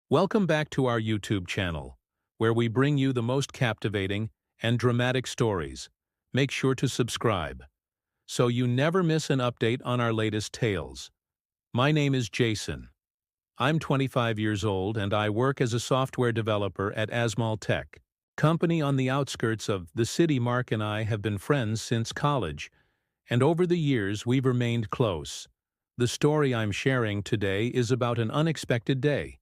Welcome back to our YouTube channel, where we bring you the most captivating and dramatic stories. Make sure to subscribe, so you never miss an update on our latest tales. My name is Jason. I'm 25 years old and I work as a software developer at Asmal Tech, company on the outskirts of the city. Mark and I have been friends since college, and over the years we've remained close. The story I'm sharing today is about an unexpected day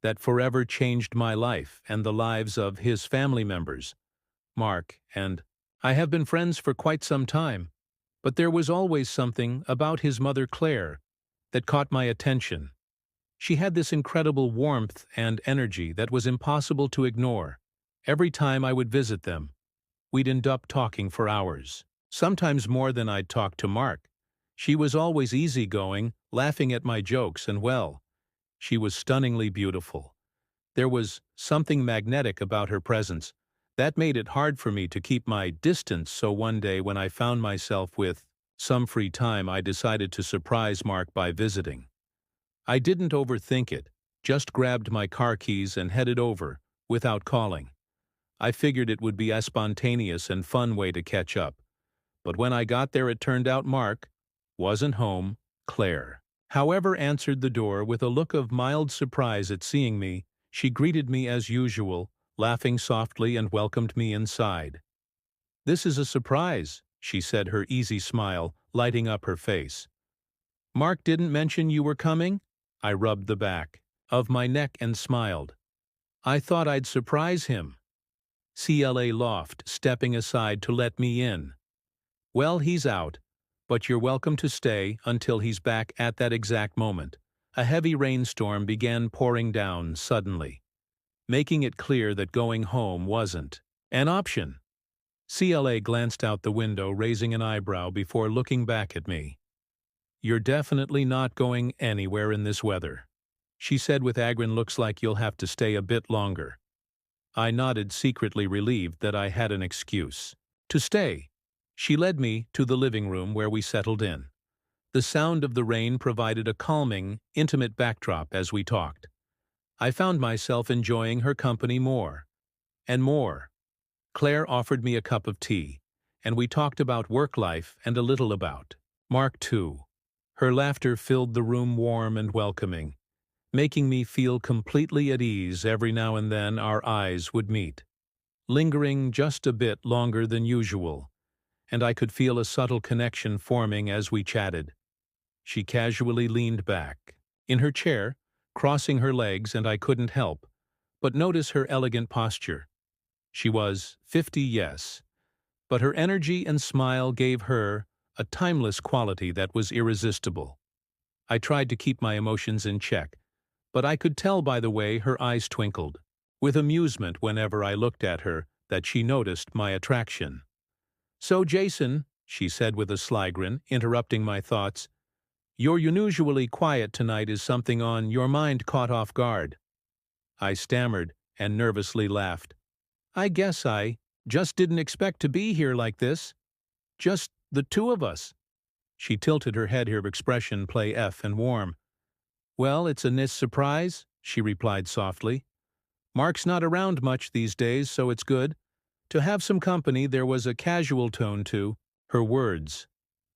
that forever changed my life and the lives of his family members. Mark and I have been friends for quite some time, but there was always something about his mother Claire that caught my attention. She had this incredible warmth and energy that was impossible to ignore. Every time I would visit them, we'd end up talking for hours, sometimes more than I'd talk to Mark. She was always easygoing, laughing at my jokes, and she was stunningly beautiful. There was something magnetic about her presence that made it hard for me to keep my distance. So one day when I found myself with some free time, I decided to surprise Mark by visiting. I didn't overthink it, just grabbed my car keys and headed over, without calling. I figured it would be a spontaneous and fun way to catch up. But when I got there, it turned out Mark wasn't home. Claire, however, answered the door with a look of mild surprise at seeing me. She greeted me as usual, laughing softly, and welcomed me inside. "This is a surprise," she said, her easy smile lighting up her face. "Mark didn't mention you were coming?" I rubbed the back of my neck and smiled. "I thought I'd surprise him." CLA laughed, stepping aside to let me in. "Well, he's out, but you're welcome to stay until he's back." At that exact moment, a heavy rainstorm began pouring down suddenly, making it clear that going home wasn't an option. CLA glanced out the window, raising an eyebrow before looking back at me. "You're definitely not going anywhere in this weather," she said with aggron. "Looks like you'll have to stay a bit longer." I nodded, secretly relieved that I had an excuse to stay. She led me to the living room where we settled in. The sound of the rain provided a calming, intimate backdrop as we talked. I found myself enjoying her company more and more. Claire offered me a cup of tea, and we talked about work life and a little about Mark too. Her laughter filled the room, warm and welcoming, making me feel completely at ease. Every now and then our eyes would meet, lingering just a bit longer than usual, and I could feel a subtle connection forming as we chatted. She casually leaned back in her chair, crossing her legs, and I couldn't help but notice her elegant posture. She was 50, yes, but her energy and smile gave her a timeless quality that was irresistible. I tried to keep my emotions in check, but I could tell by the way her eyes twinkled with amusement whenever I looked at her that she noticed my attraction. "So, Jason," she said with a sly grin, interrupting my thoughts, "you're unusually quiet tonight. Is something on your mind?" Caught off guard, I stammered and nervously laughed. "I guess I just didn't expect to be here like this. Just the two of us." She tilted her head, her expression playful and warm. "Well, it's a nice surprise," she replied softly. "Mark's not around much these days, so it's good to have some company." There was a casual tone to her words,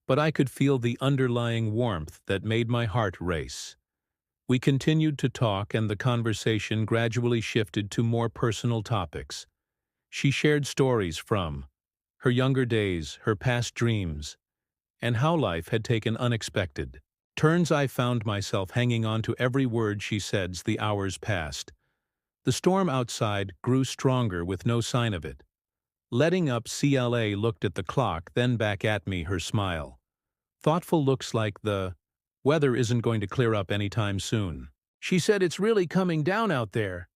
but I could feel the underlying warmth that made my heart race. We continued to talk, and the conversation gradually shifted to more personal topics. She shared stories from her younger days, her past dreams, and how life had taken unexpected turns. I found myself hanging on to every word she said as the hours passed. The storm outside grew stronger with no sign of it. Letting up, CLA looked at the clock, then back at me, her smile thoughtful. "Looks like the weather isn't going to clear up anytime soon." She said, "It's really coming down out there."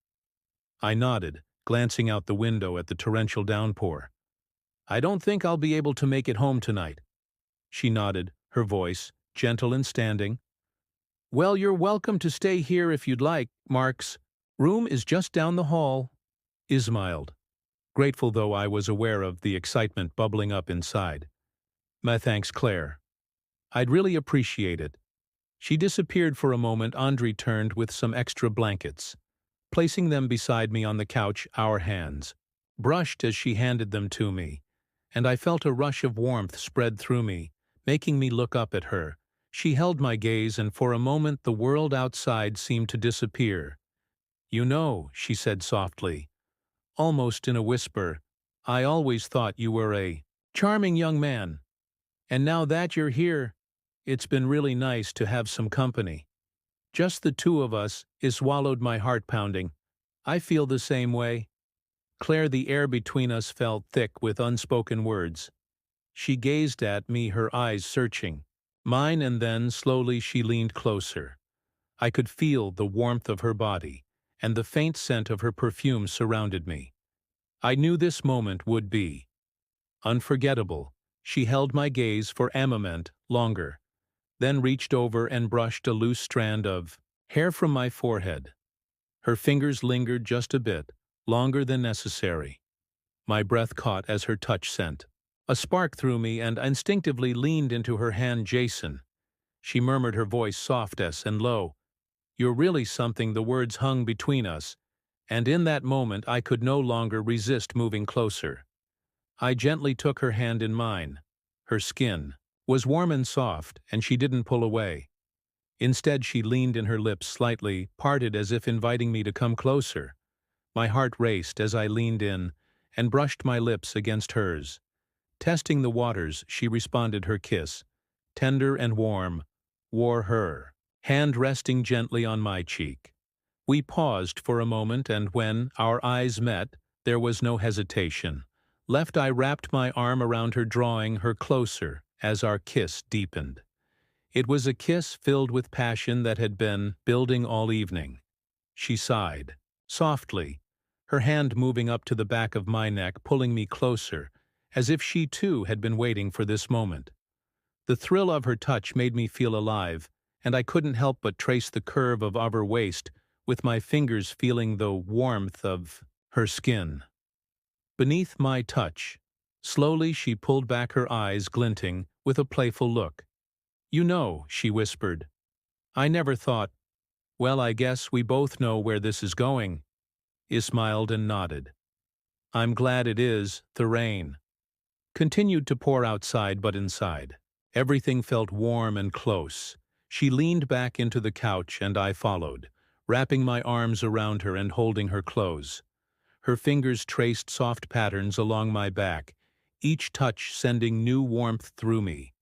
I nodded, glancing out the window at the torrential downpour. "I don't think I'll be able to make it home tonight." She nodded, her voice gentle and standing. "Well, you're welcome to stay here if you'd like. Mark's room is just down the hall." I smiled, grateful though I was aware of the excitement bubbling up inside. "My thanks, Claire. I'd really appreciate it." She disappeared for a moment. Andre returned with some extra blankets. placing them beside me on the couch, our hands brushed as she handed them to me, and I felt a rush of warmth spread through me, making me look up at her. She held my gaze, and for a moment the world outside seemed to disappear. "You know," she said softly, almost in a whisper, "I always thought you were a charming young man. And now that you're here, it's been really nice to have some company. Just the two of us." It swallowed, my heart pounding. "I feel the same way." Claire, the air between us felt thick with unspoken words. She gazed at me, her eyes searching mine, and then, slowly, she leaned closer. I could feel the warmth of her body, and the faint scent of her perfume surrounded me. I knew this moment would be unforgettable. She held my gaze for a moment longer, then reached over and brushed a loose strand of hair from my forehead. Her fingers lingered just a bit, longer than necessary. My breath caught as her touch sent a spark through me, and I instinctively leaned into her hand. "Jason," she murmured, her voice soft and low. "You're really something." The words hung between us, and in that moment I could no longer resist moving closer. I gently took her hand in mine. Her skin was warm and soft, and she didn't pull away. Instead, she leaned, and her lips slightly parted as if inviting me to come closer. My heart raced as I leaned in and brushed my lips against hers. Testing the waters, she responded, her kiss, tender and warm, wore her hand resting gently on my cheek. We paused for a moment, and when our eyes met, there was no hesitation. Left, I wrapped my arm around her, drawing her closer as our kiss deepened. It was a kiss filled with passion that had been building all evening. She sighed softly, her hand moving up to the back of my neck, pulling me closer, as if she too had been waiting for this moment. The thrill of her touch made me feel alive, and I couldn't help but trace the curve of her waist with my fingers, feeling the warmth of her skin beneath my touch. Slowly she pulled back, her eyes glinting with a playful look. "You know," she whispered, "I never thought. Well, I guess we both know where this is going." I smiled and nodded. "I'm glad it is." The rain continued to pour outside, but inside everything felt warm and close. She leaned back into the couch, and I followed, wrapping my arms around her and holding her close. Her fingers traced soft patterns along my back, each touch sending new warmth through me.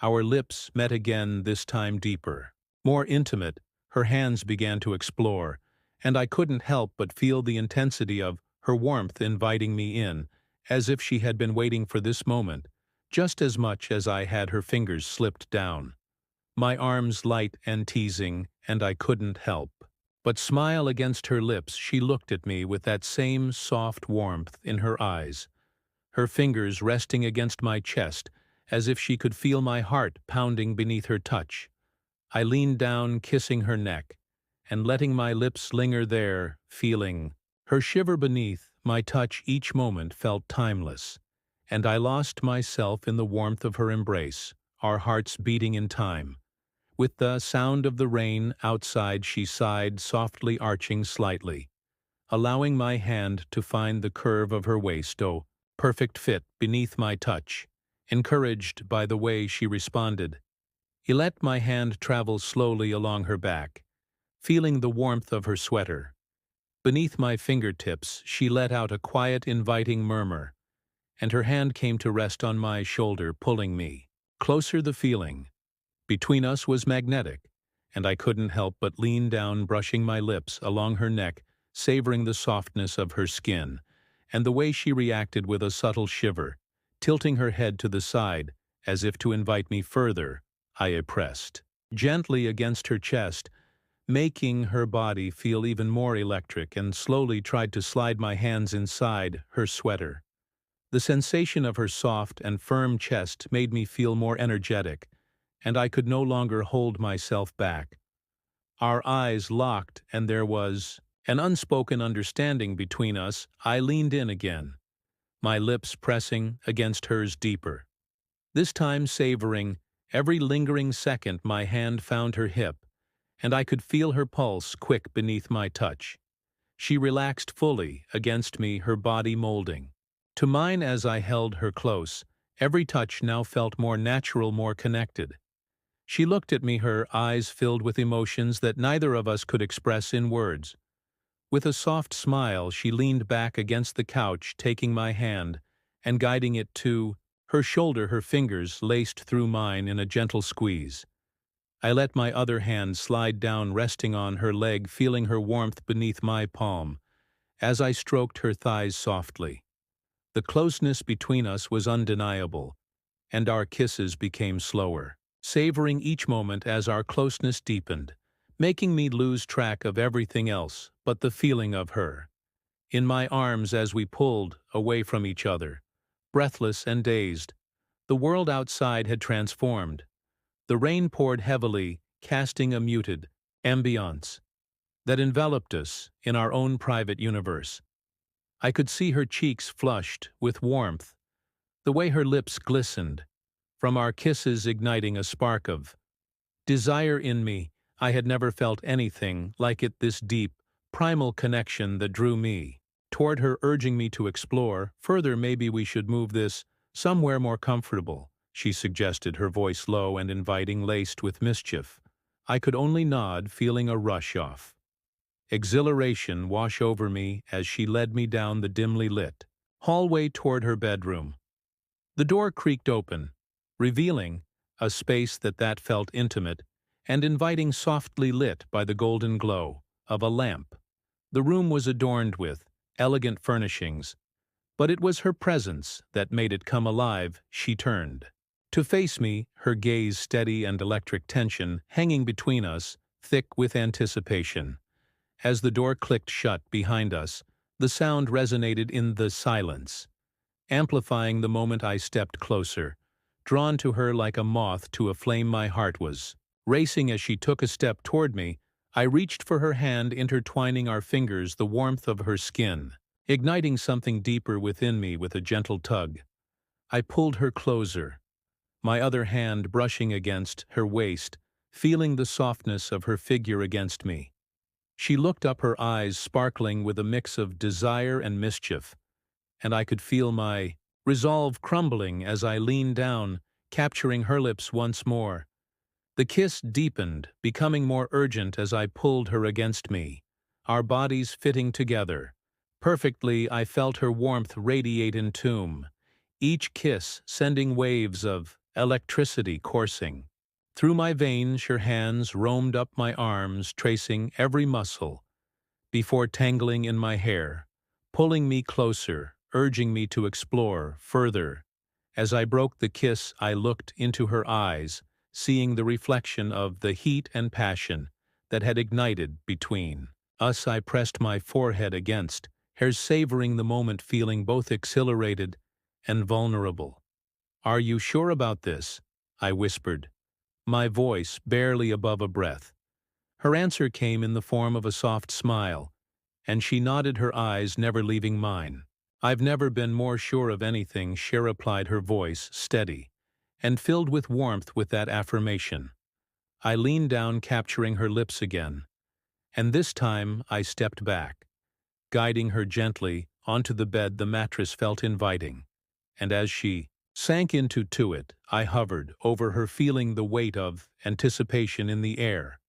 Our lips met again, this time deeper, more intimate. Her hands began to explore, and I couldn't help but feel the intensity of her warmth inviting me in, as if she had been waiting for this moment, just as much as I had. Her fingers slipped down, my arms light and teasing, and I couldn't help but smile against her lips. She looked at me with that same soft warmth in her eyes, her fingers resting against my chest, as if she could feel my heart pounding beneath her touch. I leaned down, kissing her neck, and letting my lips linger there, feeling her shiver beneath my touch. Each moment felt timeless, and I lost myself in the warmth of her embrace, our hearts beating in time. With the sound of the rain outside, she sighed softly, arching slightly, allowing my hand to find the curve of her waist. Oh, perfect fit beneath my touch. Encouraged by the way she responded, I let my hand travel slowly along her back, feeling the warmth of her sweater. Beneath my fingertips, she let out a quiet, inviting murmur, and her hand came to rest on my shoulder, pulling me closer. The feeling between us was magnetic, and I couldn't help but lean down, brushing my lips along her neck, savoring the softness of her skin, and the way she reacted with a subtle shiver, tilting her head to the side as if to invite me further. I pressed gently against her chest, making her body feel even more electric, and slowly tried to slide my hands inside her sweater. The sensation of her soft and firm chest made me feel more energetic, and I could no longer hold myself back. Our eyes locked, and there was an unspoken understanding between us. I leaned in again, my lips pressing against hers deeper, this time savoring every lingering second. My hand found her hip, and I could feel her pulse quick beneath my touch. She relaxed fully against me, her body molding to mine as I held her close. Every touch now felt more natural, more connected. She looked at me, her eyes filled with emotions that neither of us could express in words. With a soft smile, she leaned back against the couch, taking my hand and guiding it to her shoulder, her fingers laced through mine in a gentle squeeze. I let my other hand slide down, resting on her leg, feeling her warmth beneath my palm as I stroked her thighs softly. The closeness between us was undeniable, and our kisses became slower, savoring each moment as our closeness deepened, making me lose track of everything else but the feeling of her in my arms as we pulled away from each other, breathless and dazed. The world outside had transformed. The rain poured heavily, casting a muted ambiance that enveloped us in our own private universe. I could see her cheeks flushed with warmth, the way her lips glistened, from our kisses igniting a spark of desire in me. I had never felt anything like it, this deep, primal connection that drew me toward her, urging me to explore further. Maybe we should move this somewhere more comfortable, she suggested, her voice low and inviting, laced with mischief. I could only nod, feeling a rush of exhilaration wash over me as she led me down the dimly lit hallway toward her bedroom. The door creaked open, revealing a space that felt intimate and inviting, softly lit by the golden glow of a lamp. The room was adorned with elegant furnishings, but it was her presence that made it come alive. She turned to face me, her gaze steady and electric tension hanging between us, thick with anticipation. As the door clicked shut behind us, the sound resonated in the silence, amplifying the moment I stepped closer, drawn to her like a moth to a flame. My heart was racing as she took a step toward me. I reached for her hand, intertwining our fingers, the warmth of her skin igniting something deeper within me. With a gentle tug, I pulled her closer, my other hand brushing against her waist, feeling the softness of her figure against me. She looked up, her eyes sparkling with a mix of desire and mischief, and I could feel my resolve crumbling as I leaned down, capturing her lips once more. The kiss deepened, becoming more urgent as I pulled her against me, our bodies fitting together perfectly. I felt her warmth radiate in tune, each kiss sending waves of electricity coursing through my veins. Her hands roamed up my arms, tracing every muscle before tangling in my hair, pulling me closer, urging me to explore further. As I broke the kiss, I looked into her eyes, seeing the reflection of the heat and passion that had ignited between us. I pressed my forehead against hers, savoring the moment, feeling both exhilarated and vulnerable. "Are you sure about this?" I whispered, my voice barely above a breath. Her answer came in the form of a soft smile, and she nodded, her eyes never leaving mine. "I've never been more sure of anything," she replied, her voice steady and filled with warmth. With that affirmation, I leaned down, capturing her lips again, and this time I stepped back, guiding her gently onto the bed. The mattress felt inviting, and as she sank into it, I hovered over her, feeling the weight of anticipation in the air.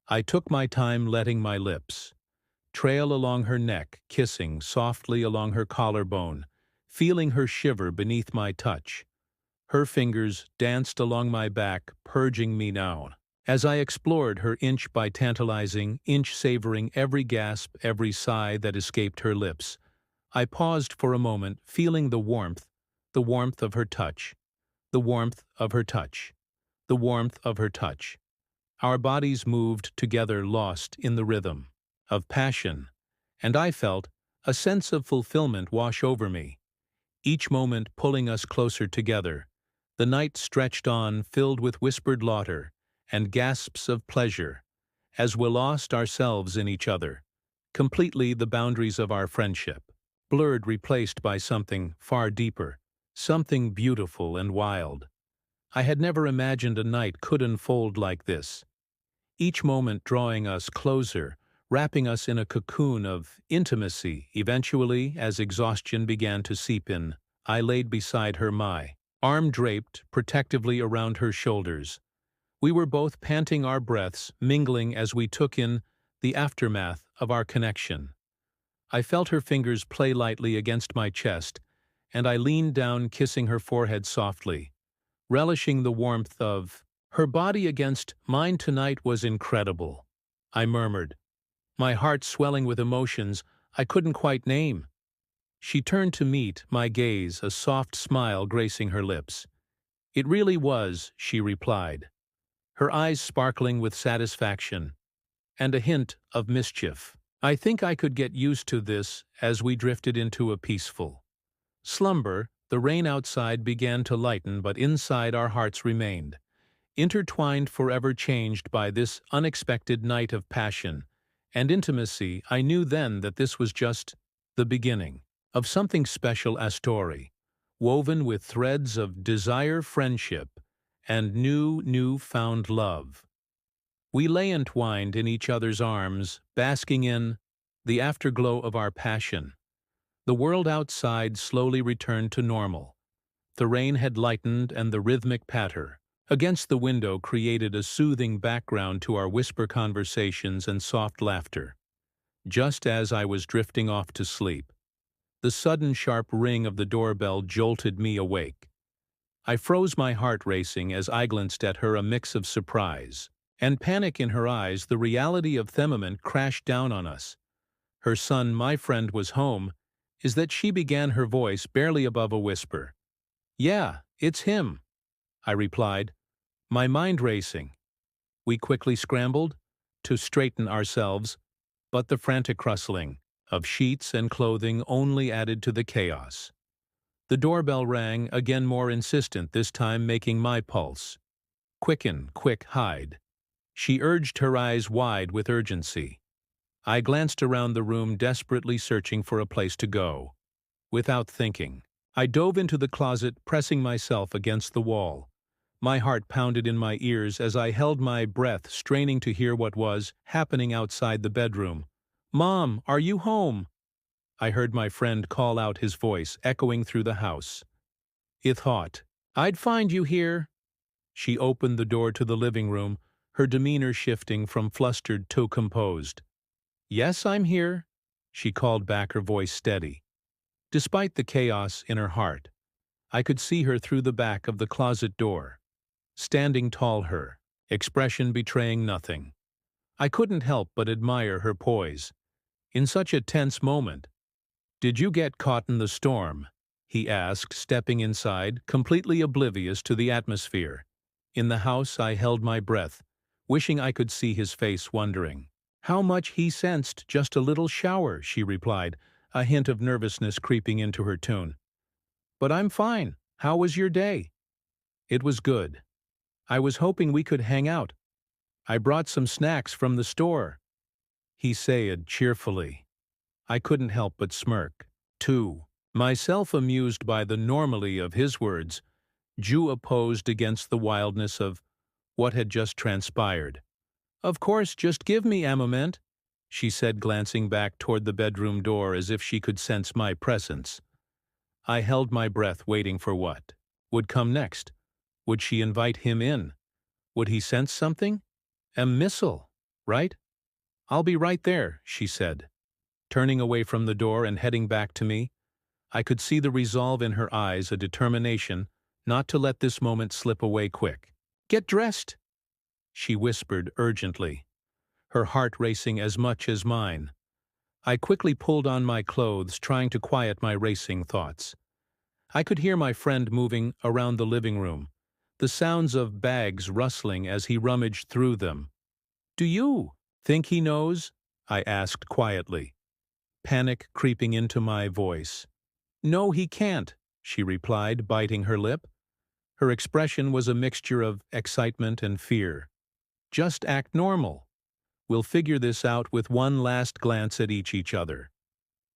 I took my time, letting my lips trail along her neck, kissing softly along her collarbone, feeling her shiver beneath my touch. Her fingers danced along my back, purging me now, as I explored her inch by tantalizing inch, savoring every gasp, every sigh that escaped her lips. I paused for a moment, feeling the warmth of her touch, the warmth of her touch, the warmth of her touch. Our bodies moved together, lost in the rhythm of passion, and I felt a sense of fulfillment wash over me, each moment pulling us closer together. The night stretched on, filled with whispered laughter and gasps of pleasure, as we lost ourselves in each other. Completely, the boundaries of our friendship blurred, replaced by something far deeper, something beautiful and wild. I had never imagined a night could unfold like this, each moment drawing us closer, wrapping us in a cocoon of intimacy. Eventually, as exhaustion began to seep in, I laid beside her, my arm draped protectively around her shoulders. We were both panting, our breaths mingling as we took in the aftermath of our connection. I felt her fingers play lightly against my chest, and I leaned down, kissing her forehead softly, relishing the warmth of her body against mine. Tonight was incredible, I murmured, my heart swelling with emotions I couldn't quite name. She turned to meet my gaze, a soft smile gracing her lips. It really was, she replied, her eyes sparkling with satisfaction and a hint of mischief. I think I could get used to this. As we drifted into a peaceful slumber, the rain outside began to lighten, but inside our hearts remained intertwined, forever changed by this unexpected night of passion and intimacy. I knew then that this was just the beginning of something special, a story woven with threads of desire, friendship, and newfound love. We lay entwined in each other's arms, basking in the afterglow of our passion. The world outside slowly returned to normal. The rain had lightened, and the rhythmic patter against the window created a soothing background to our whisper conversations and soft laughter. Just as I was drifting off to sleep, the sudden sharp ring of the doorbell jolted me awake. I froze, my heart racing as I glanced at her, a mix of surprise and panic in her eyes. The reality of the moment crashed down on us. Her son, my friend, was home. Is that, she began, her voice barely above a whisper. Yeah, it's him, I replied, my mind racing. We quickly scrambled to straighten ourselves, but the frantic rustling of sheets and clothing only added to the chaos. The doorbell rang again, more insistent this time, making my pulse quicken. Quick, hide, she urged, her eyes wide with urgency. I glanced around the room, desperately searching for a place to go. Without thinking, I dove into the closet, pressing myself against the wall. My heart pounded in my ears as I held my breath, straining to hear what was happening outside the bedroom. Mom, are you home? I heard my friend call out, his voice echoing through the house. I thought I'd find you here. She opened the door to the living room, her demeanor shifting from flustered to composed. Yes, I'm here, she called back, her voice steady. Despite the chaos in her heart, I could see her through the back of the closet door, standing tall, her expression betraying nothing. I couldn't help but admire her poise in such a tense moment. Did you get caught in the storm? He asked, stepping inside, completely oblivious to the atmosphere in the house. I held my breath, wishing I could see his face, wondering how much he sensed. Just a little shower, she replied, a hint of nervousness creeping into her tone. But I'm fine. How was your day? It was good. I was hoping we could hang out. I brought some snacks from the store, he said cheerfully. I couldn't help but smirk, too, myself amused by the normality of his words, opposed against the wildness of what had just transpired. Of course, just give me a moment, she said, glancing back toward the bedroom door as if she could sense my presence. I held my breath, waiting for what would come next. Would she invite him in? Would he sense something? A missile, right? I'll be right there, she said, turning away from the door and heading back to me. I could see the resolve in her eyes, a determination not to let this moment slip away. Quick. Get dressed, she whispered urgently, her heart racing as much as mine. I quickly pulled on my clothes, trying to quiet my racing thoughts. I could hear my friend moving around the living room, the sounds of bags rustling as he rummaged through them. Do you think he knows? I asked quietly, panic creeping into my voice. No, he can't, she replied, biting her lip. Her expression was a mixture of excitement and fear. Just act normal. We'll figure this out. With one last glance at each other,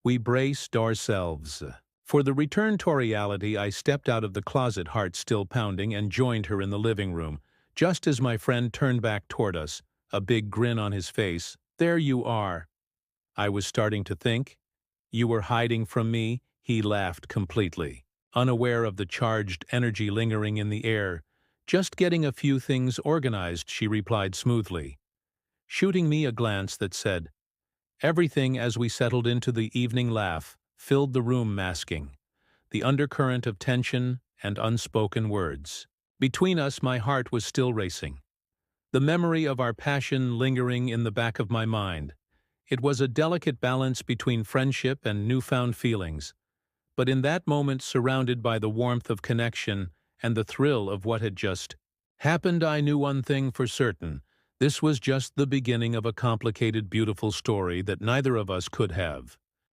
we braced ourselves for the return to reality. I stepped out of the closet, heart still pounding, and joined her in the living room. Just as my friend turned back toward us, a big grin on his face. There you are, I was starting to think. You were hiding from me, he laughed completely, unaware of the charged energy lingering in the air. Just getting a few things organized, she replied smoothly, shooting me a glance that said, everything. As we settled into the evening laugh, filled the room, masking the undercurrent of tension and unspoken words. Between us, my heart was still racing, the memory of our passion lingering in the back of my mind. It was a delicate balance between friendship and newfound feelings, but in that moment, surrounded by the warmth of connection and the thrill of what had just happened, I knew one thing for certain. This was just the beginning of a complicated, beautiful story that neither of us could have